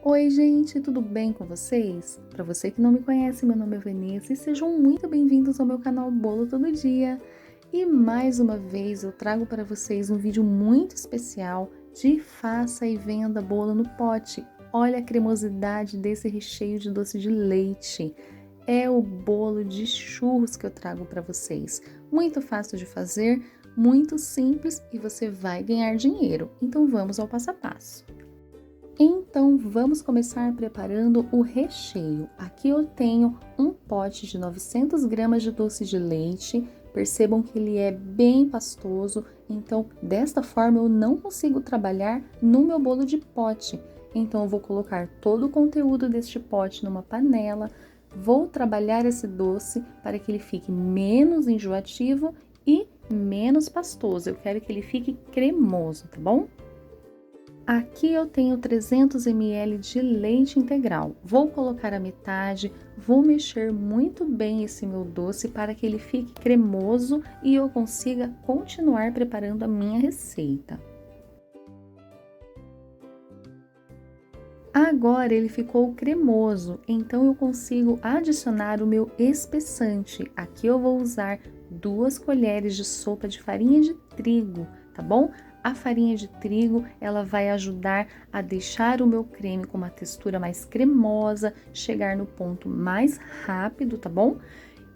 Oi, gente, tudo bem com vocês? Para você que não me conhece, meu nome é Vanessa e sejam muito bem-vindos ao meu canal Bolo Todo Dia. E mais uma vez eu trago para vocês um vídeo muito especial de faça e venda bolo no pote. Olha a cremosidade desse recheio de doce de leite. É o bolo de churros que eu trago para vocês. Muito fácil de fazer, muito simples e você vai ganhar dinheiro. Então vamos ao passo a passo. Então, vamos começar preparando o recheio. Aqui eu tenho um pote de 900 gramas de doce de leite. Percebam que ele é bem pastoso, então desta forma eu não consigo trabalhar no meu bolo de pote. Então eu vou colocar todo o conteúdo deste pote numa panela, vou trabalhar esse doce para que ele fique menos enjoativo e menos pastoso. Eu quero que ele fique cremoso, tá bom? Aqui eu tenho 300 ml de leite integral. Vou colocar a metade, vou mexer muito bem esse meu doce para que ele fique cremoso e eu consiga continuar preparando a minha receita. Agora ele ficou cremoso, então eu consigo adicionar o meu espessante. Aqui eu vou usar 2 colheres de sopa de farinha de trigo, tá bom? A farinha de trigo, ela vai ajudar a deixar o meu creme com uma textura mais cremosa, chegar no ponto mais rápido, tá bom?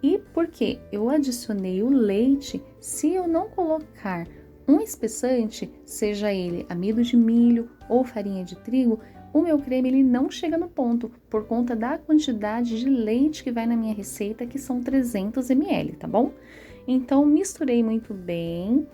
E porque eu adicionei o leite, se eu não colocar um espessante, seja ele amido de milho ou farinha de trigo, o meu creme ele não chega no ponto, por conta da quantidade de leite que vai na minha receita, que são 300 ml, tá bom? Então, misturei muito bem,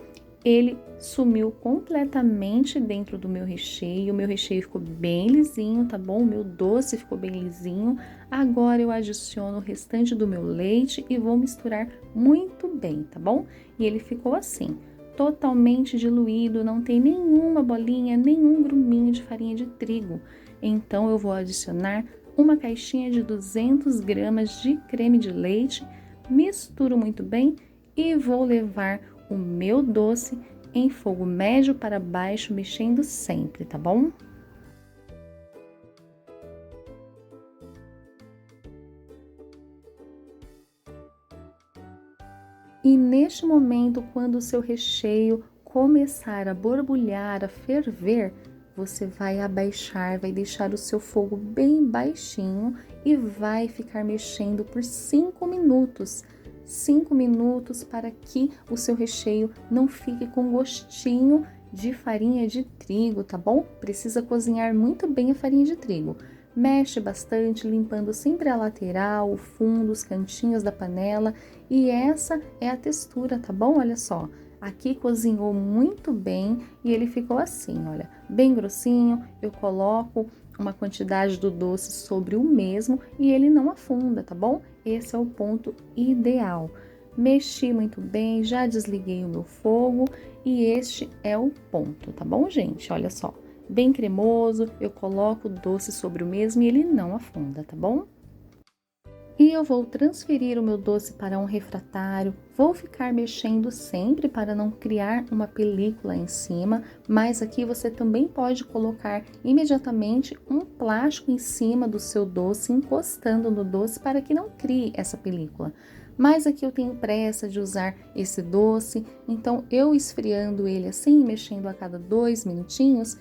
ele sumiu completamente dentro do meu recheio ficou bem lisinho, tá bom? O meu doce ficou bem lisinho. Agora eu adiciono o restante do meu leite e vou misturar muito bem, tá bom? E ele ficou assim, totalmente diluído, não tem nenhuma bolinha, nenhum gruminho de farinha de trigo. Então eu vou adicionar uma caixinha de 200 gramas de creme de leite, misturo muito bem e vou levar o meu doce em fogo médio para baixo, mexendo sempre, tá bom? E neste momento, quando o seu recheio começar a borbulhar, a ferver, você vai abaixar, vai deixar o seu fogo bem baixinho e vai ficar mexendo por 5 minutos. 5 minutos para que o seu recheio não fique com gostinho de farinha de trigo, tá bom? Precisa cozinhar muito bem a farinha de trigo. Mexe bastante, limpando sempre a lateral, o fundo, os cantinhos da panela. E essa é a textura, tá bom? Olha só, aqui cozinhou muito bem e ele ficou assim, olha, bem grossinho. Eu coloco uma quantidade do doce sobre o mesmo e ele não afunda, tá bom? Esse é o ponto ideal. Mexi muito bem, já desliguei o meu fogo e este é o ponto, tá bom, gente? Olha só, bem cremoso, eu coloco o doce sobre o mesmo e ele não afunda, tá bom? E eu vou transferir o meu doce para um refratário, vou ficar mexendo sempre para não criar uma película em cima, mas aqui você também pode colocar imediatamente um plástico em cima do seu doce, encostando no doce para que não crie essa película. Mas aqui eu tenho pressa de usar esse doce, então eu esfriando ele assim, mexendo a cada 2 minutinhos,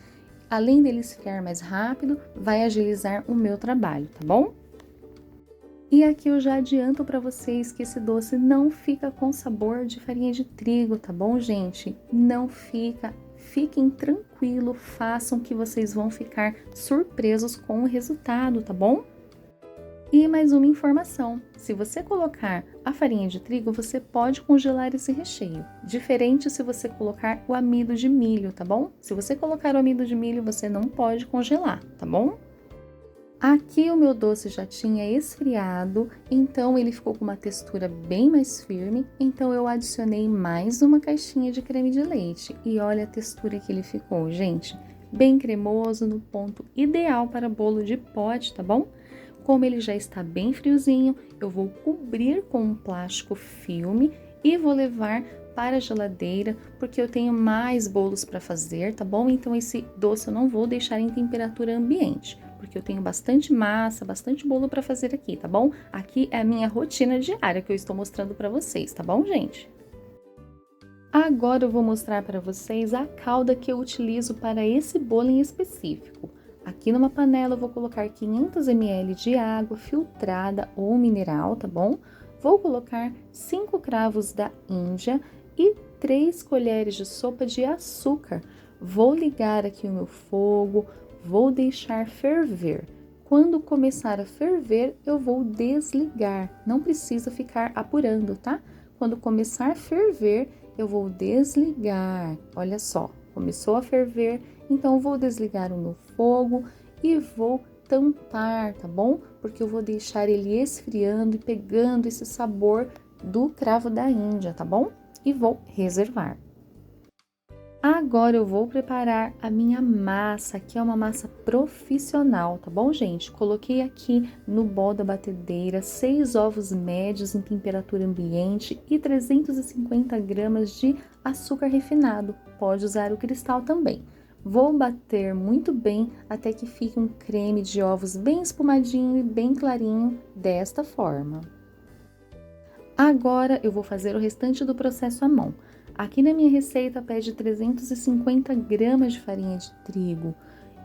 além dele esfriar mais rápido, vai agilizar o meu trabalho, tá bom? E aqui eu já adianto para vocês que esse doce não fica com sabor de farinha de trigo, tá bom, gente? Não fica. Fiquem tranquilo, façam que vocês vão ficar surpresos com o resultado, tá bom? E mais uma informação, se você colocar a farinha de trigo, você pode congelar esse recheio. Diferente se você colocar o amido de milho, tá bom? Se você colocar o amido de milho, você não pode congelar, tá bom? Aqui o meu doce já tinha esfriado, então ele ficou com uma textura bem mais firme, então eu adicionei mais uma caixinha de creme de leite e olha a textura que ele ficou, gente, bem cremoso, no ponto ideal para bolo de pote, tá bom? Como ele já está bem friozinho, eu vou cobrir com um plástico filme e vou levar para a geladeira, porque eu tenho mais bolos para fazer, tá bom? Então esse doce eu não vou deixar em temperatura ambiente. porque eu tenho bastante massa, bastante bolo para fazer aqui, tá bom? Aqui é a minha rotina diária que eu estou mostrando para vocês, tá bom, gente? Agora eu vou mostrar para vocês a calda que eu utilizo para esse bolo em específico. Aqui numa panela eu vou colocar 500 ml de água filtrada ou mineral, tá bom? Vou colocar 5 cravos da Índia e 3 colheres de sopa de açúcar. Vou ligar aqui o meu fogo, vou deixar ferver. Quando começar a ferver, eu vou desligar. Não precisa ficar apurando, tá? Quando começar a ferver, eu vou desligar. Olha só, começou a ferver, então eu vou desligar o meu fogo e vou tampar, tá bom? Porque eu vou deixar ele esfriando e pegando esse sabor do cravo da Índia, tá bom? E vou reservar. Agora eu vou preparar a minha massa, que é uma massa profissional, tá bom, gente? Coloquei aqui no bol da batedeira 6 ovos médios em temperatura ambiente e 350 gramas de açúcar refinado. Pode usar o cristal também. Vou bater muito bem até que fique um creme de ovos bem espumadinho e bem clarinho, desta forma. Agora eu vou fazer o restante do processo à mão. Aqui na minha receita pede 350 gramas de farinha de trigo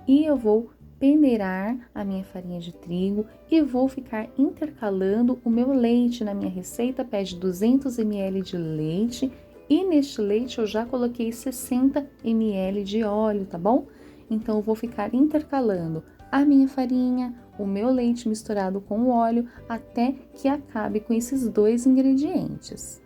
e eu vou peneirar a minha farinha de trigo e vou ficar intercalando o meu leite. Na minha receita pede 200 ml de leite e neste leite eu já coloquei 60 ml de óleo, tá bom? Então eu vou ficar intercalando a minha farinha, o meu leite misturado com o óleo até que acabe com esses dois ingredientes.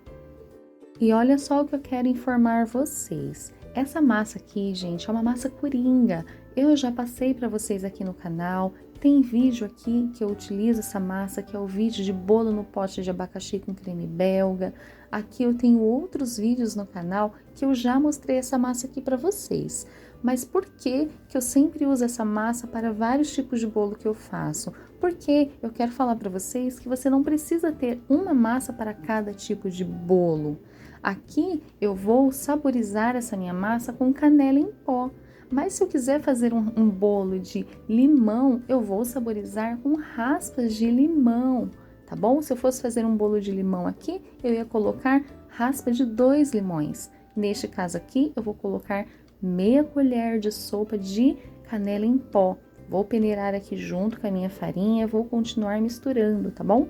E olha só o que eu quero informar vocês. Essa massa aqui, gente, é uma massa coringa. Eu já passei para vocês aqui no canal. Tem vídeo aqui que eu utilizo essa massa, que é o vídeo de bolo no pote de abacaxi com creme belga. Aqui eu tenho outros vídeos no canal que eu já mostrei essa massa aqui para vocês. Mas por que eu sempre uso essa massa para vários tipos de bolo que eu faço? Porque eu quero falar para vocês que você não precisa ter uma massa para cada tipo de bolo. Aqui eu vou saborizar essa minha massa com canela em pó. Mas se eu quiser fazer um bolo de limão, eu vou saborizar com raspas de limão, tá bom? Se eu fosse fazer um bolo de limão aqui, eu ia colocar raspa de 2 limões. Neste caso aqui, eu vou colocar meia colher de sopa de canela em pó. Vou peneirar aqui junto com a minha farinha, vou continuar misturando, tá bom?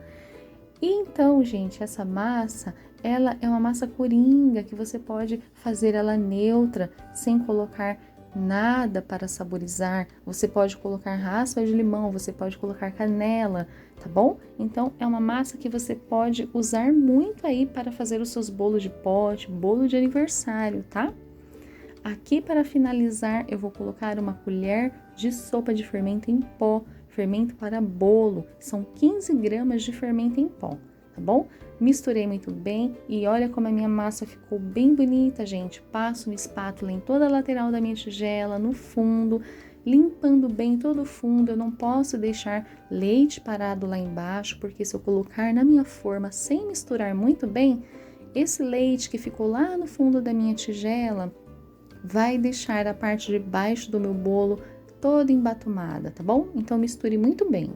E então, gente, essa massa, ela é uma massa coringa que você pode fazer ela neutra, sem colocar nada para saborizar. Você pode colocar raspas de limão, você pode colocar canela, tá bom? Então, é uma massa que você pode usar muito aí para fazer os seus bolos de pote, bolo de aniversário, tá? Aqui, para finalizar, eu vou colocar uma colher de sopa de fermento em pó, fermento para bolo, são 15 gramas de fermento em pó, tá bom? Misturei muito bem e olha como a minha massa ficou bem bonita, gente. Passo uma espátula em toda a lateral da minha tigela, no fundo, limpando bem todo o fundo. Eu não posso deixar leite parado lá embaixo, porque se eu colocar na minha forma sem misturar muito bem, esse leite que ficou lá no fundo da minha tigela vai deixar a parte de baixo do meu bolo toda embatumada, tá bom? Então misture muito bem.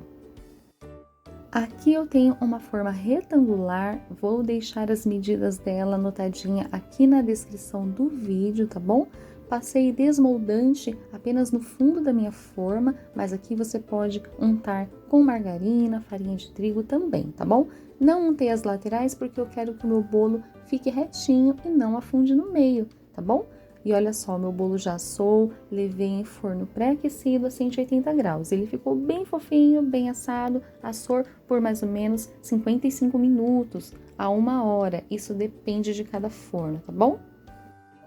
Aqui eu tenho uma forma retangular, vou deixar as medidas dela anotadinha aqui na descrição do vídeo, tá bom? Passei desmoldante apenas no fundo da minha forma, mas aqui você pode untar com margarina, farinha de trigo também, tá bom? Não untei as laterais porque eu quero que o meu bolo fique retinho e não afunde no meio, tá bom? E olha só, meu bolo já assou, levei em forno pré-aquecido a 180 graus. Ele ficou bem fofinho, bem assado, assou por mais ou menos 55 minutos a 1 hora. Isso depende de cada forno, tá bom?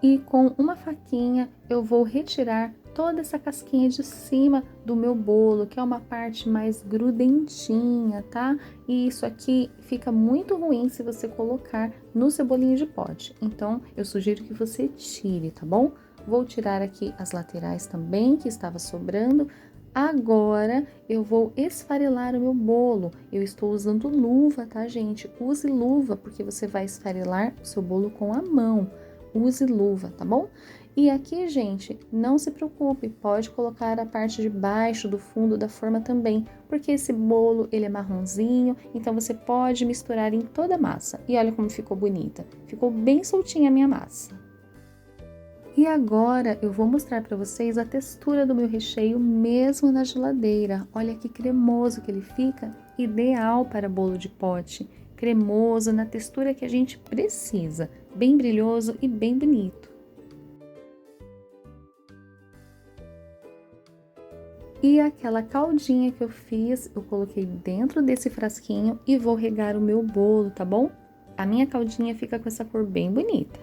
E com uma faquinha eu vou retirar toda essa casquinha de cima do meu bolo, que é uma parte mais grudentinha, tá? E isso aqui fica muito ruim se você colocar no seu bolinho de pote. Então, eu sugiro que você tire, tá bom? Vou tirar aqui as laterais também, que estava sobrando. Agora, eu vou esfarelar o meu bolo. Eu estou usando luva, tá, gente? Use luva, porque você vai esfarelar o seu bolo com a mão. Use luva, tá bom? E aqui, gente, não se preocupe, pode colocar a parte de baixo do fundo da forma também, porque esse bolo ele é marronzinho, então você pode misturar em toda a massa. E olha como ficou bonita, ficou bem soltinha a minha massa. E agora eu vou mostrar para vocês a textura do meu recheio mesmo na geladeira. Olha que cremoso que ele fica, ideal para bolo de pote. Cremoso, na textura que a gente precisa, bem brilhoso e bem bonito. E aquela caldinha que eu fiz, eu coloquei dentro desse frasquinho e vou regar o meu bolo, tá bom? A minha caldinha fica com essa cor bem bonita.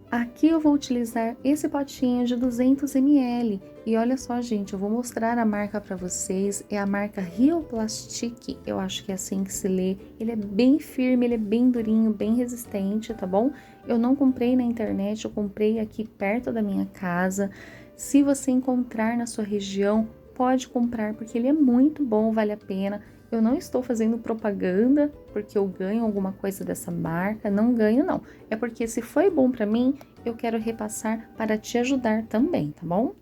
Aqui eu vou utilizar esse potinho de 200 ml e olha só, gente, eu vou mostrar a marca para vocês, é a marca Rio Plastic, eu acho que é assim que se lê. Ele é bem firme, ele é bem durinho, bem resistente, tá bom? Eu não comprei na internet, eu comprei aqui perto da minha casa. Se você encontrar na sua região, pode comprar porque ele é muito bom, vale a pena. Eu não estou fazendo propaganda porque eu ganho alguma coisa dessa marca, não ganho não. É porque se foi bom para mim, eu quero repassar para te ajudar também, tá bom?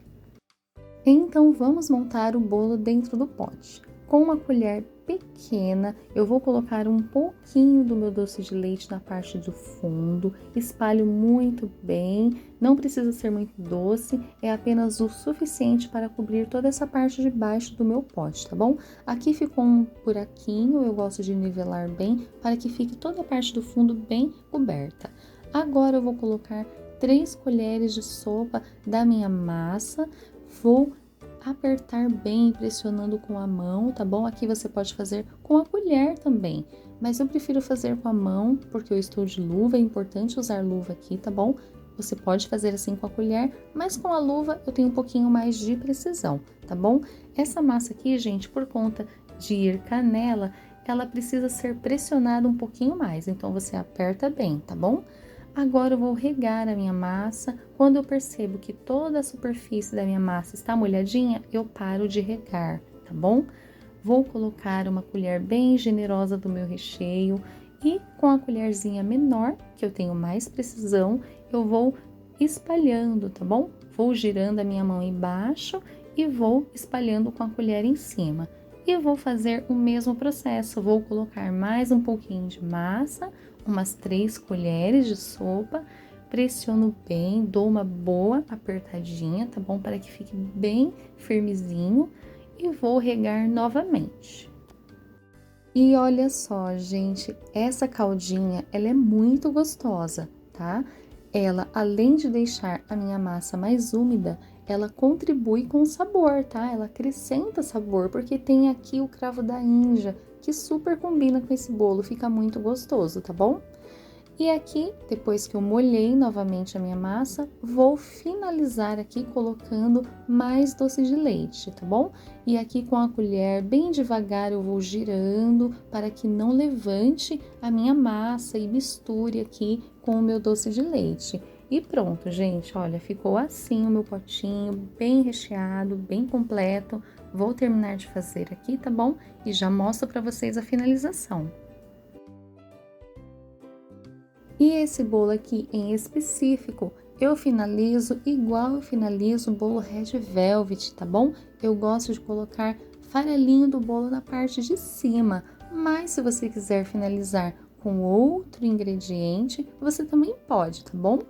Então vamos montar o bolo dentro do pote. Com uma colher pequena, eu vou colocar um pouquinho do meu doce de leite na parte do fundo, espalho muito bem, não precisa ser muito doce, é apenas o suficiente para cobrir toda essa parte de baixo do meu pote, tá bom? Aqui ficou um buraquinho, eu gosto de nivelar bem, para que fique toda a parte do fundo bem coberta. Agora eu vou colocar 3 colheres de sopa da minha massa, vou apertar bem, pressionando com a mão, tá bom? Aqui você pode fazer com a colher também, mas eu prefiro fazer com a mão, porque eu estou de luva, é importante usar luva aqui, tá bom? Você pode fazer assim com a colher, mas com a luva eu tenho um pouquinho mais de precisão, tá bom? Essa massa aqui, gente, por conta de ir canela, ela precisa ser pressionada um pouquinho mais, então você aperta bem, tá bom? Agora eu vou regar a minha massa. Quando eu percebo que toda a superfície da minha massa está molhadinha, eu paro de regar, tá bom? Vou colocar uma colher bem generosa do meu recheio e com a colherzinha menor, que eu tenho mais precisão, eu vou espalhando, tá bom? Vou girando a minha mão embaixo e vou espalhando com a colher em cima. E vou fazer o mesmo processo, vou colocar mais um pouquinho de massa, umas 3 colheres de sopa, pressiono bem, dou uma boa apertadinha, tá bom? Para que fique bem firmezinho e vou regar novamente. E olha só, gente, essa caldinha, ela é muito gostosa, tá? Ela, além de deixar a minha massa mais úmida, ela contribui com o sabor, tá? Ela acrescenta sabor, porque tem aqui o cravo da Índia, que super combina com esse bolo, fica muito gostoso, tá bom? E aqui, depois que eu molhei novamente a minha massa, vou finalizar aqui colocando mais doce de leite, tá bom? E aqui com a colher, bem devagar, eu vou girando para que não levante a minha massa e misture aqui com o meu doce de leite. E pronto, gente, olha, ficou assim o meu potinho, bem recheado, bem completo. Vou terminar de fazer aqui, tá bom? E já mostro para vocês a finalização. E esse bolo aqui em específico, eu finalizo igual eu finalizo o bolo Red Velvet, tá bom? Eu gosto de colocar farelinho do bolo na parte de cima, mas se você quiser finalizar com outro ingrediente, você também pode, tá bom?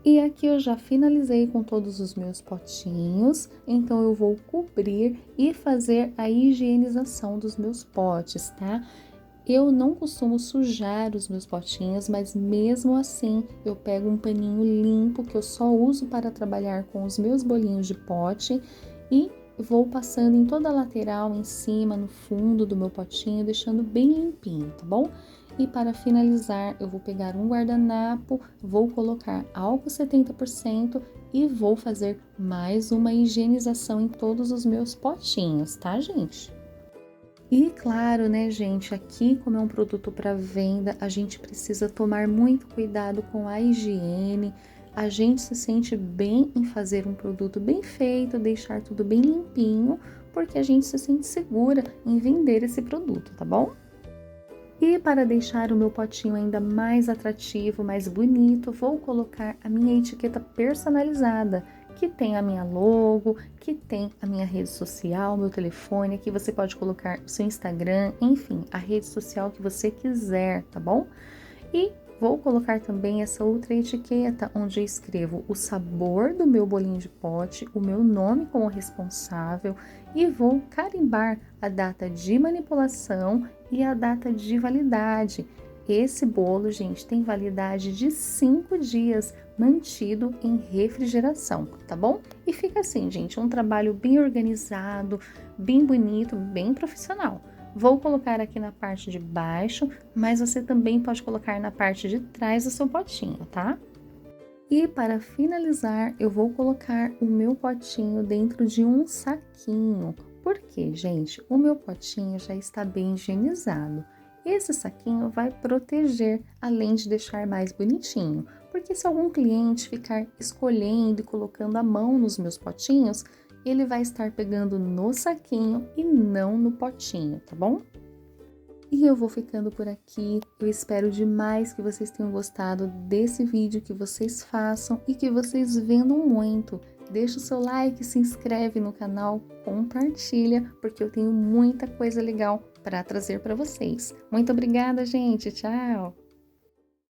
E aqui eu já finalizei com todos os meus potinhos, então eu vou cobrir e fazer a higienização dos meus potes, tá? Eu não costumo sujar os meus potinhos, mas mesmo assim eu pego um paninho limpo que eu só uso para trabalhar com os meus bolinhos de pote e vou passando em toda a lateral, em cima, no fundo do meu potinho, deixando bem limpinho, tá bom? E para finalizar, eu vou pegar um guardanapo, vou colocar álcool 70% e vou fazer mais uma higienização em todos os meus potinhos, tá, gente? E claro, né, gente, aqui como é um produto para venda, a gente precisa tomar muito cuidado com a higiene. A gente se sente bem em fazer um produto bem feito, deixar tudo bem limpinho, porque a gente se sente segura em vender esse produto, tá bom? E para deixar o meu potinho ainda mais atrativo, mais bonito, vou colocar a minha etiqueta personalizada, que tem a minha logo, que tem a minha rede social, meu telefone, aqui você pode colocar o seu Instagram, enfim, a rede social que você quiser, tá bom? E vou colocar também essa outra etiqueta, onde eu escrevo o sabor do meu bolinho de pote, o meu nome como responsável e vou carimbar a data de manipulação e a data de validade. Esse bolo, gente, tem validade de 5 dias, mantido em refrigeração, tá bom? E fica assim, gente, um trabalho bem organizado, bem bonito, bem profissional. Vou colocar aqui na parte de baixo, mas você também pode colocar na parte de trás do seu potinho, tá? E para finalizar, eu vou colocar o meu potinho dentro de um saquinho. Por quê, gente? O meu potinho já está bem higienizado. Esse saquinho vai proteger, além de deixar mais bonitinho. Porque se algum cliente ficar escolhendo e colocando a mão nos meus potinhos, ele vai estar pegando no saquinho e não no potinho, tá bom? E eu vou ficando por aqui. Eu espero demais que vocês tenham gostado desse vídeo, que vocês façam e que vocês vendam muito. Deixa o seu like, se inscreve no canal, compartilha, porque eu tenho muita coisa legal para trazer para vocês. Muito obrigada, gente. Tchau!